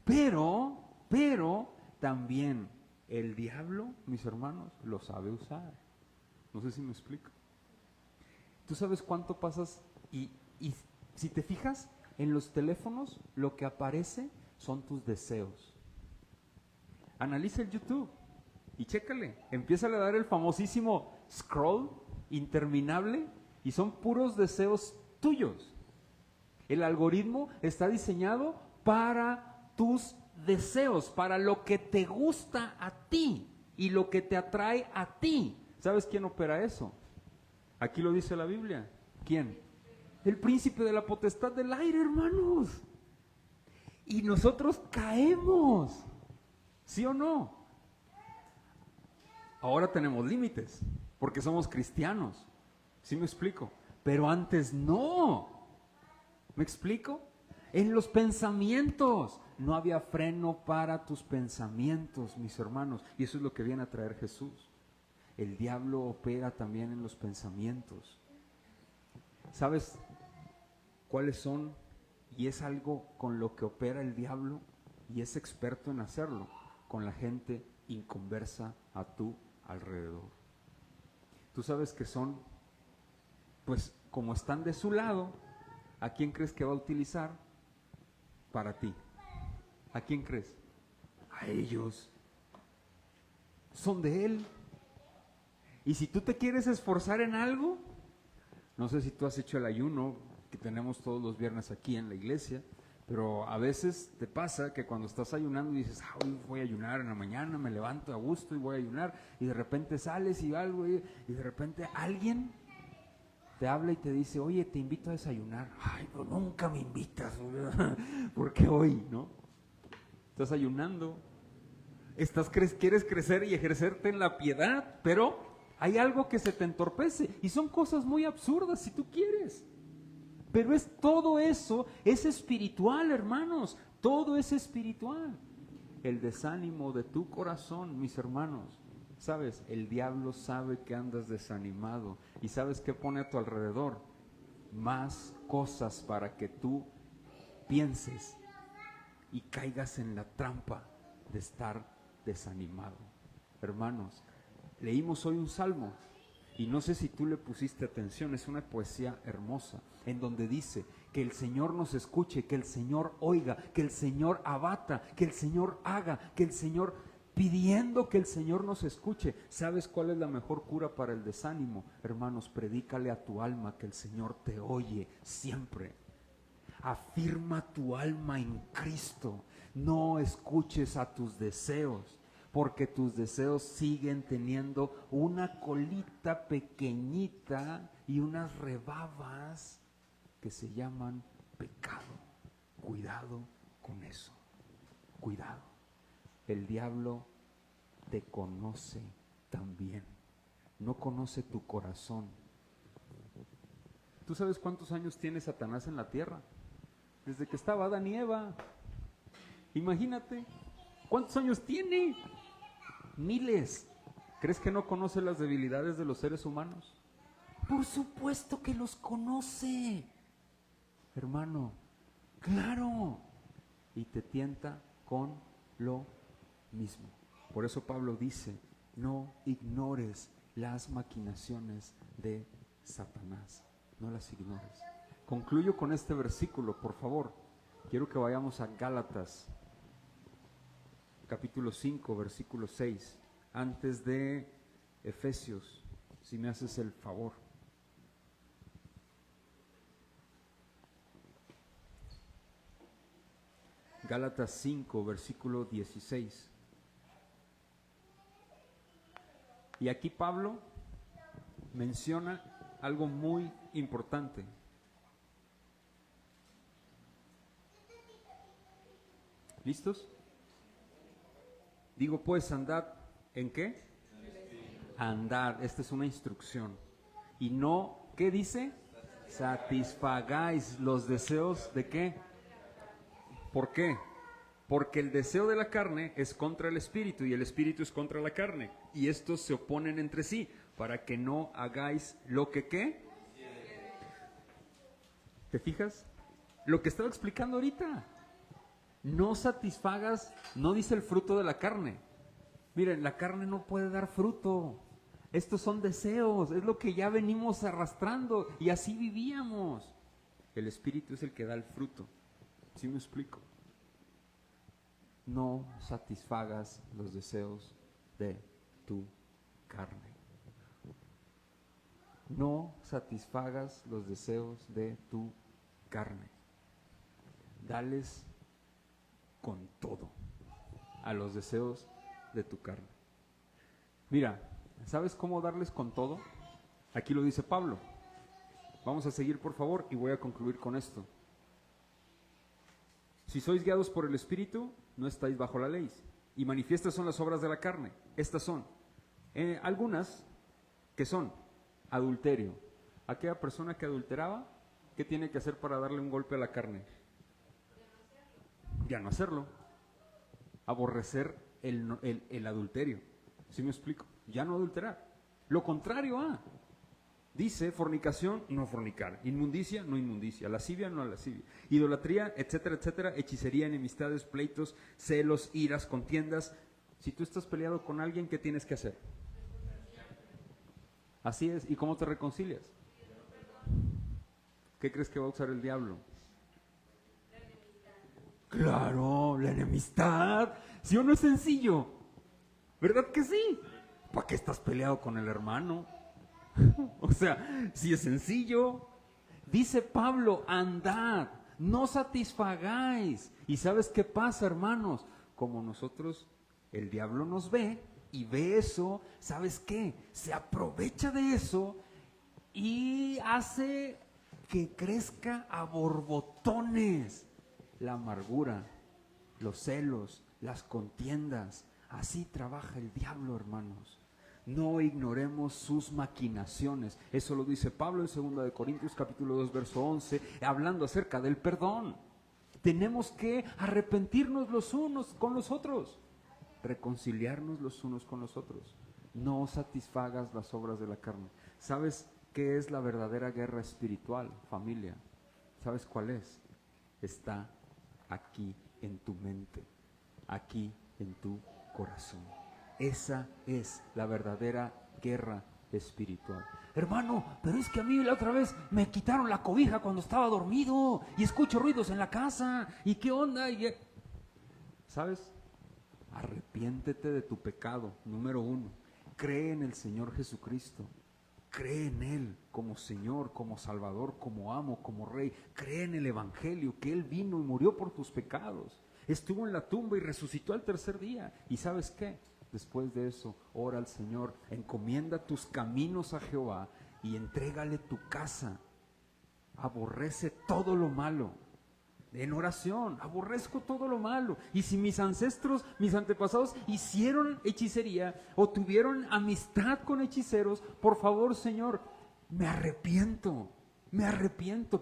Pero también el diablo, mis hermanos, lo sabe usar. No sé si me explico. ¿Tú sabes cuánto pasas? Y si te fijas, en los teléfonos lo que aparece son tus deseos. Analiza el YouTube y chécale. Empieza a dar el famosísimo scroll interminable y son puros deseos tuyos. El algoritmo está diseñado para tus deseos, para lo que te gusta a ti y lo que te atrae a ti. ¿Sabes quién opera eso? Aquí lo dice la Biblia. ¿Quién? El príncipe de la potestad del aire, hermanos. Y nosotros caemos. ¿Sí o no? Ahora tenemos límites, porque somos cristianos. ¿Sí me explico? Pero antes no. ¿Me explico? En los pensamientos. No había freno para tus pensamientos, mis hermanos. Y eso es lo que viene a traer Jesús. El diablo opera también en los pensamientos. ¿Sabes cuáles son? Y es algo con lo que opera el diablo y es experto en hacerlo, con la gente inconversa a tu alrededor. Tú sabes que son, pues como están de su lado, ¿a quién crees que va a utilizar? Para ti. ¿A quién crees? A ellos. Son de él. Y si tú te quieres esforzar en algo, no sé si tú has hecho el ayuno que tenemos todos los viernes aquí en la iglesia, pero a veces te pasa que cuando estás ayunando dices, hoy voy a ayunar en la mañana, me levanto a gusto y voy a ayunar, y de repente sales y algo, y de repente alguien te habla y te dice, oye, te invito a desayunar. Ay, pero nunca me invitas, ¿por qué hoy, no? Estás ayunando, quieres crecer y ejercerte en la piedad, pero hay algo que se te entorpece, y son cosas muy absurdas si tú quieres. Pero todo eso es espiritual, hermanos, todo es espiritual. El desánimo de tu corazón, mis hermanos, sabes, el diablo sabe que andas desanimado y sabes qué pone a tu alrededor, más cosas para que tú pienses y caigas en la trampa de estar desanimado. Hermanos, leímos hoy un salmo y no sé si tú le pusiste atención, es una poesía hermosa, en donde dice que el Señor nos escuche, que el Señor oiga, que el Señor abata, que el Señor haga, que el Señor, pidiendo que el Señor nos escuche. ¿Sabes cuál es la mejor cura para el desánimo? Hermanos, predícale a tu alma que el Señor te oye siempre. Afirma tu alma en Cristo, no escuches a tus deseos, porque tus deseos siguen teniendo una colita pequeñita y unas rebabas que se llaman pecado. Cuidado con eso, cuidado. El diablo te conoce también, no conoce tu corazón. ¿Tú sabes cuántos años tiene Satanás en la tierra? Desde que estaba Adán y Eva. Imagínate, ¿cuántos años tiene? Miles. ¿Crees que no conoce las debilidades de los seres humanos? Por supuesto que los conoce, hermano, claro. Y te tienta con lo mismo. Por eso Pablo dice, no ignores las maquinaciones de Satanás, no las ignores. Concluyo con este versículo, por favor. Quiero que vayamos a Gálatas capítulo 5, versículo 6, antes de Efesios, si me haces el favor. Gálatas 5, versículo 16. Y aquí Pablo menciona algo muy importante. ¿Listos? Digo pues, andad, ¿en qué? Andad, esta es una instrucción. Y no, ¿qué dice? Satisfagáis los deseos de ¿qué? ¿Por qué? Porque el deseo de la carne es contra el espíritu y el espíritu es contra la carne. Y estos se oponen entre sí para que no hagáis lo que ¿qué? ¿Te fijas? Lo que estaba explicando ahorita. No satisfagas, no dice el fruto de la carne. Miren, la carne no puede dar fruto. Estos son deseos, es lo que ya venimos arrastrando y así vivíamos. El espíritu es el que da el fruto. ¿Sí me explico? No satisfagas los deseos de tu carne. No satisfagas los deseos de tu carne. Dales con todo a los deseos de tu carne. Mira, ¿sabes cómo darles con todo? Aquí lo dice Pablo. Vamos a seguir, por favor, y voy a concluir con esto. Si sois guiados por el Espíritu, no estáis bajo la ley. Y manifiestas son las obras de la carne. Estas son algunas que son adulterio. Aquella persona que adulteraba, ¿qué tiene que hacer para darle un golpe a la carne? Ya no hacerlo. Aborrecer el adulterio. ¿Sí me explico? Ya no adulterar. Lo contrario a. Dice fornicación, no fornicar. Inmundicia, no inmundicia. Lascivia, no lascivia. Idolatría, etcétera, etcétera. Hechicería, enemistades, pleitos, celos, iras, contiendas. Si tú estás peleado con alguien, ¿qué tienes que hacer? Así es. ¿Y cómo te reconcilias? ¿Qué crees que va a usar el diablo? Claro, la enemistad. ¿Sí o no es sencillo? ¿Verdad que sí? ¿Para qué estás peleado con el hermano? O sea, si es sencillo. Dice Pablo, andad, no satisfagáis. ¿Y sabes qué pasa, hermanos? Como nosotros, el diablo nos ve y ve eso, ¿sabes qué? Se aprovecha de eso y hace que crezca a borbotones la amargura, los celos, las contiendas. Así trabaja el diablo, hermanos. No ignoremos sus maquinaciones. Eso lo dice Pablo en 2 Corintios capítulo 2 verso 11, hablando acerca del perdón. Tenemos que arrepentirnos los unos con los otros, reconciliarnos los unos con los otros. No satisfagas las obras de la carne. ¿Sabes qué es la verdadera guerra espiritual, familia? ¿Sabes cuál es? Está aquí en tu mente, aquí en tu corazón. Esa es la verdadera guerra espiritual. Hermano, pero es que a mí la otra vez me quitaron la cobija cuando estaba dormido y escucho ruidos en la casa. ¿Y qué onda? ¿Sabes? Arrepiéntete de tu pecado, número 1. Cree en el Señor Jesucristo. Cree en Él como Señor, como Salvador, como amo, como Rey. Cree en el Evangelio, que Él vino y murió por tus pecados. Estuvo en la tumba y resucitó al tercer día. ¿Y sabes qué? Después de eso, ora al Señor, encomienda tus caminos a Jehová y entrégale tu casa. Aborrece todo lo malo. En oración, aborrezco todo lo malo. Y si mis ancestros, mis antepasados hicieron hechicería o tuvieron amistad con hechiceros, por favor, Señor, me arrepiento,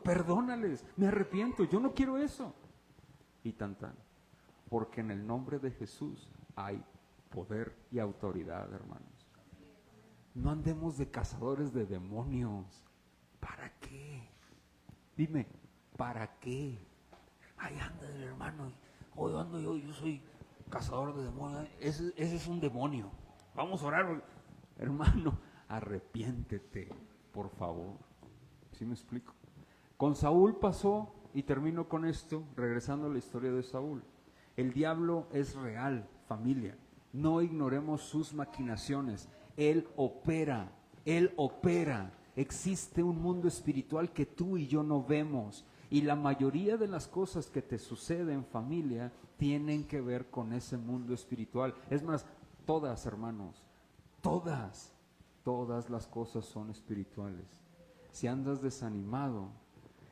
perdónales, me arrepiento, yo no quiero eso. Y tan, porque en el nombre de Jesús hay poder y autoridad, hermanos. No andemos de cazadores de demonios. ¿Para qué? Dime, ¿para qué? Ahí anda el hermano, hoy ando yo soy cazador de demonios, ese es un demonio, vamos a orar. Hermano, arrepiéntete, por favor. ¿Sí me explico? Con Saúl pasó, y termino con esto, regresando a la historia de Saúl. El diablo es real, familia, no ignoremos sus maquinaciones. Él opera, existe un mundo espiritual que tú y yo no vemos. Y la mayoría de las cosas que te suceden, familia, tienen que ver con ese mundo espiritual. Es más, todas, hermanos, todas las cosas son espirituales. Si andas desanimado,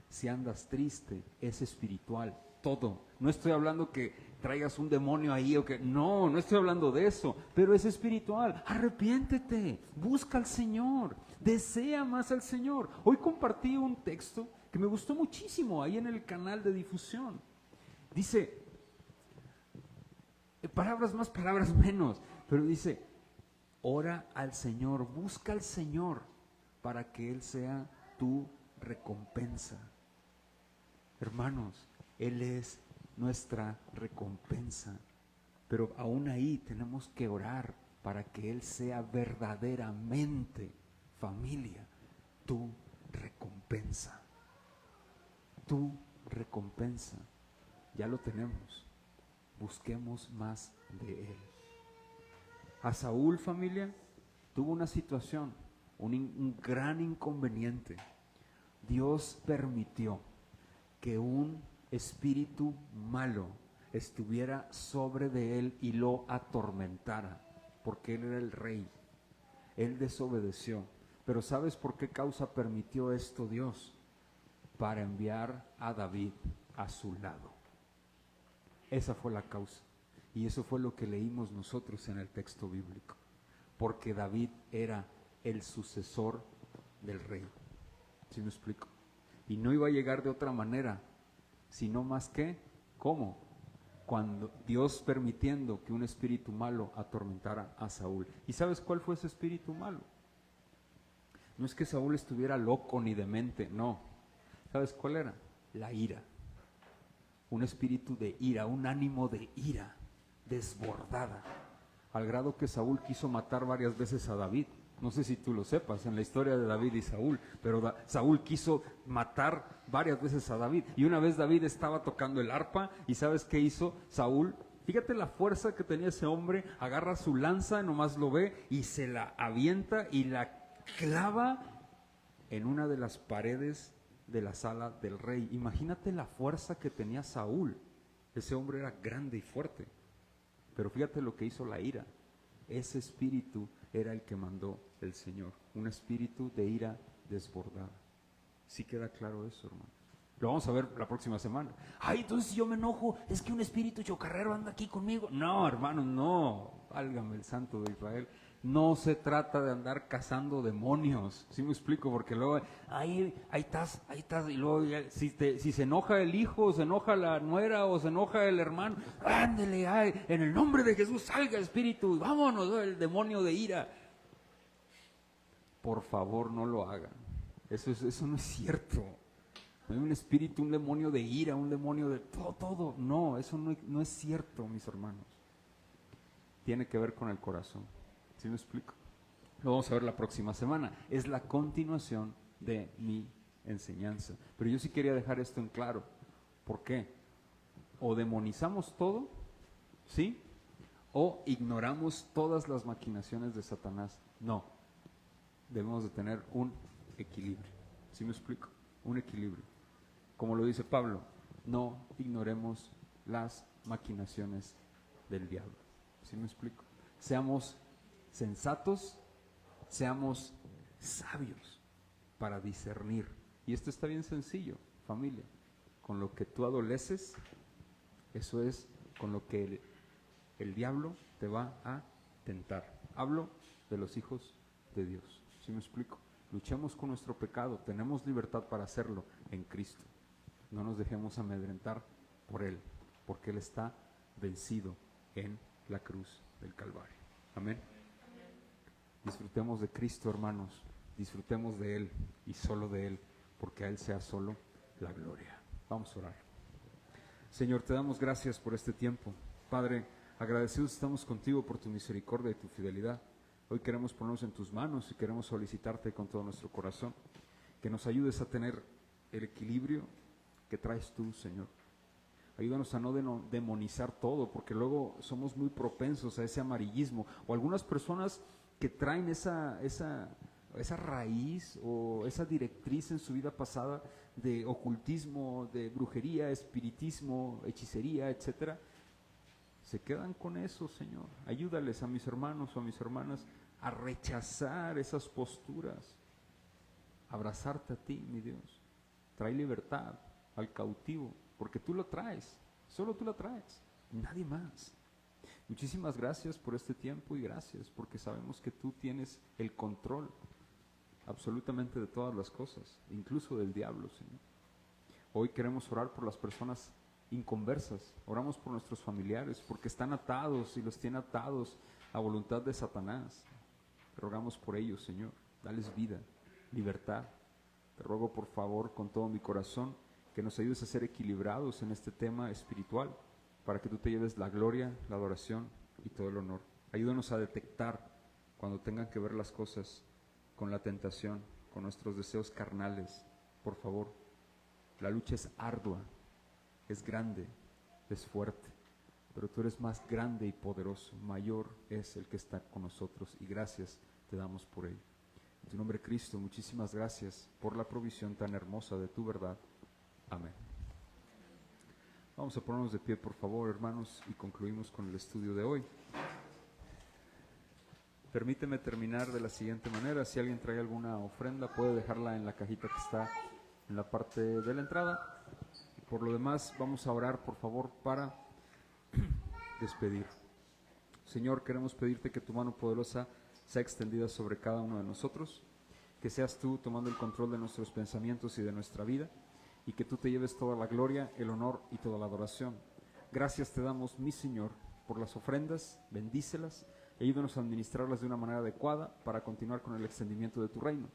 si andas triste, es espiritual, todo. No estoy hablando que traigas un demonio ahí o que... No estoy hablando de eso, pero es espiritual. Arrepiéntete, busca al Señor, desea más al Señor. Hoy compartí un texto que me gustó muchísimo ahí en el canal de difusión. Dice, palabras más, palabras menos, pero dice, ora al Señor, busca al Señor para que Él sea tu recompensa. Hermanos, Él es nuestra recompensa, pero aún ahí tenemos que orar para que Él sea verdaderamente, familia, tu recompensa. Tu recompensa, ya lo tenemos, busquemos más de Él. A Saúl, familia, tuvo una situación, un gran inconveniente. Dios permitió que un espíritu malo estuviera sobre de él y lo atormentara, porque él era el rey. Él desobedeció. Pero ¿sabes por qué causa permitió esto Dios? Para enviar a David a su lado. Esa fue la causa. Y eso fue lo que leímos nosotros en el texto bíblico. Porque David era el sucesor del rey. ¿Sí me explico? Y no iba a llegar de otra manera, sino más que, ¿cómo? Cuando Dios permitiendo que un espíritu malo atormentara a Saúl. ¿Y sabes cuál fue ese espíritu malo? No es que Saúl estuviera loco ni demente, no. ¿Sabes cuál era? La ira. Un espíritu de ira, un ánimo de ira desbordada, al grado que Saúl quiso matar varias veces a David. No sé si tú lo sepas en la historia de David y Saúl, pero Saúl quiso matar varias veces a David. Y una vez David estaba tocando el arpa y ¿sabes qué hizo Saúl? Fíjate la fuerza que tenía ese hombre, agarra su lanza, nomás lo ve y se la avienta y la clava en una de las paredes de la sala del rey. Imagínate la fuerza que tenía Saúl. Ese hombre era grande y fuerte. Pero fíjate lo que hizo la ira. Ese espíritu era el que mandó el Señor. Un espíritu de ira desbordada. ¿Sí queda claro eso, hermano? Lo vamos a ver la próxima semana. Ay, entonces si yo me enojo, es que un espíritu chocarrero anda aquí conmigo. No, hermano, no. Válgame el Santo de Israel. No se trata de andar cazando demonios. ¿Sí me explico? Porque luego, ahí estás. Y luego, si se enoja el hijo, se enoja la nuera o se enoja el hermano, ándele, ay, en el nombre de Jesús salga espíritu, vámonos, el demonio de ira. Por favor, no lo hagan. Eso no es cierto. No hay un espíritu, un demonio de ira, un demonio de todo. No, eso no es cierto, mis hermanos. Tiene que ver con el corazón. ¿Sí me explico? Lo vamos a ver la próxima semana. Es la continuación de mi enseñanza. Pero yo sí quería dejar esto en claro. ¿Por qué? O demonizamos todo, ¿sí? O ignoramos todas las maquinaciones de Satanás. No. Debemos de tener un equilibrio. ¿Sí me explico? Un equilibrio. Como lo dice Pablo, no ignoremos las maquinaciones del diablo. ¿Sí me explico? Seamos sensatos, seamos sabios para discernir. Y esto está bien sencillo, familia. Con lo que tú adoleces, eso es con lo que el diablo te va a tentar. Hablo de los hijos de Dios. ¿Sí me explico? Luchemos con nuestro pecado, tenemos libertad para hacerlo en Cristo. No nos dejemos amedrentar por Él, porque Él está vencido en la cruz del Calvario. Amén. Disfrutemos de Cristo, hermanos, disfrutemos de Él y solo de Él, porque a Él sea solo la gloria. Vamos a orar. Señor, te damos gracias por este tiempo. Padre, agradecidos estamos contigo por tu misericordia y tu fidelidad. Hoy queremos ponernos en tus manos y queremos solicitarte con todo nuestro corazón que nos ayudes a tener el equilibrio que traes tú, Señor. Ayúdanos a no demonizar todo, porque luego somos muy propensos a ese amarillismo. O algunas personas que traen esa raíz o esa directriz en su vida pasada de ocultismo, de brujería, espiritismo, hechicería, etcétera, se quedan con eso, Señor. Ayúdales a mis hermanos o a mis hermanas a rechazar esas posturas, abrazarte a ti, mi Dios. Trae libertad al cautivo, porque tú lo traes, solo tú lo traes, nadie más. Muchísimas gracias por este tiempo y gracias porque sabemos que tú tienes el control absolutamente de todas las cosas, incluso del diablo, Señor. Hoy queremos orar por las personas inconversas, oramos por nuestros familiares porque están atados y los tiene atados a voluntad de Satanás. Te rogamos por ellos, Señor, dales vida, libertad. Te ruego por favor con todo mi corazón que nos ayudes a ser equilibrados en este tema espiritual para que tú te lleves la gloria, la adoración y todo el honor. Ayúdanos a detectar cuando tengan que ver las cosas con la tentación, con nuestros deseos carnales. Por favor, la lucha es ardua, es grande, es fuerte, pero tú eres más grande y poderoso, mayor es el que está con nosotros y gracias te damos por ello. En tu nombre, Cristo, muchísimas gracias por la provisión tan hermosa de tu verdad. Amén. Vamos a ponernos de pie, por favor, hermanos, y concluimos con el estudio de hoy. Permíteme terminar de la siguiente manera. Si alguien trae alguna ofrenda, puede dejarla en la cajita que está en la parte de la entrada. Y por lo demás, vamos a orar, por favor, para despedir. Señor, queremos pedirte que tu mano poderosa sea extendida sobre cada uno de nosotros, que seas tú tomando el control de nuestros pensamientos y de nuestra vida, y que tú te lleves toda la gloria, el honor y toda la adoración. Gracias te damos, mi Señor, por las ofrendas, bendícelas, y ayúdanos a administrarlas de una manera adecuada para continuar con el extendimiento de tu reino.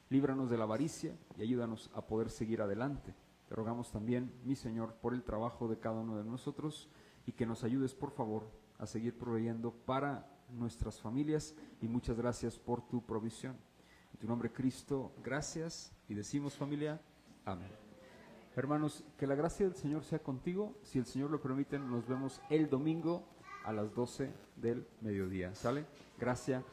líbranos de la avaricia y ayúdanos a poder seguir adelante. Te rogamos también, mi Señor, por el trabajo de cada uno de nosotros y que nos ayudes, por favor, a seguir proveyendo para nuestras familias, y muchas gracias por tu provisión. En tu nombre, Cristo, gracias, y decimos, familia, amén. Hermanos, que la gracia del Señor sea contigo. Si el Señor lo permite, nos vemos el domingo a las 12 del mediodía. ¿Sale? Gracias.